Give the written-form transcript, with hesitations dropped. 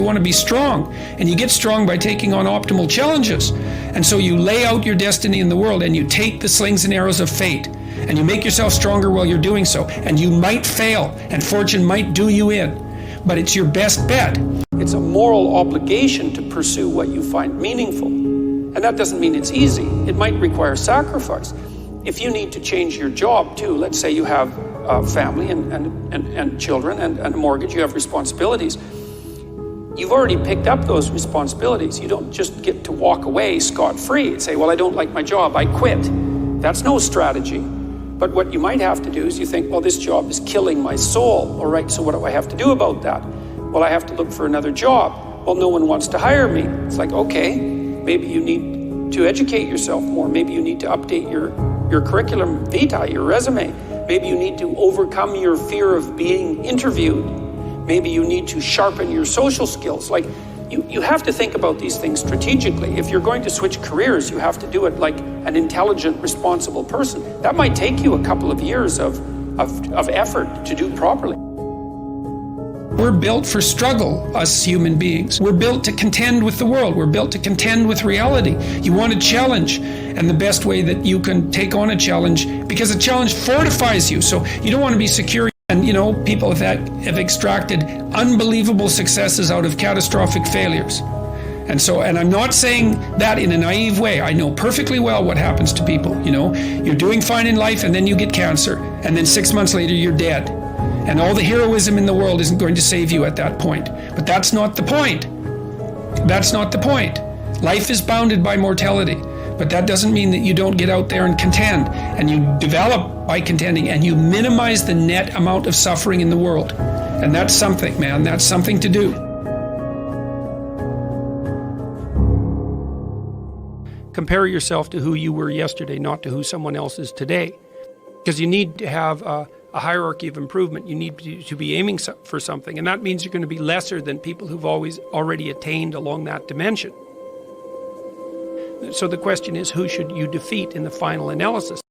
You want to be strong, and you get strong by taking on optimal challenges. And so you lay out your destiny in the world, and you take the slings and arrows of fate, and you make yourself stronger while you're doing so. And you might fail, and fortune might do you in, but it's your best bet. It's a moral obligation to pursue what you find meaningful. And that doesn't mean it's easy. It might require sacrifice. If you need to change your job too, let's say you have a family and children and a mortgage, you have responsibilities. You've already picked up those responsibilities. You don't just get to walk away scot-free and say, well, I don't like my job, I quit. That's no strategy. But what you might have to do is you think, well, this job is killing my soul. All right, so what do I have to do about that? Well, I have to look for another job. Well, no one wants to hire me. It's like, okay, maybe you need to educate yourself more. Maybe you need to update your curriculum vitae, your resume. Maybe you need to overcome your fear of being interviewed. Maybe you need to sharpen your social skills. Like, you have to think about these things strategically. If you're going to switch careers, you have to do it like an intelligent, responsible person. That might take you a couple of years of effort to do properly. We're built for struggle, us human beings. We're built to contend with the world. We're built to contend with reality. You want a challenge, and the best way that you can take on a challenge, because a challenge fortifies you. So you don't want to be secure. And you know, people have extracted unbelievable successes out of catastrophic failures. And I'm not saying that in a naive way. I know perfectly well what happens to people. You know, you're doing fine in life, and then you get cancer, and then 6 months later you're dead. And all the heroism in the world isn't going to save you at that point. But that's not the point. That's not the point. Life is bounded by mortality. But that doesn't mean that you don't get out there and contend, and you develop by contending, and you minimize the net amount of suffering in the world. And that's something, man. That's something to do. Compare yourself to who you were yesterday, not to who someone else is today. Because you need to have a hierarchy of improvement. You need to be aiming for something, and that means you're going to be lesser than people who've already attained along that dimension. So the question is, who should you defeat in the final analysis?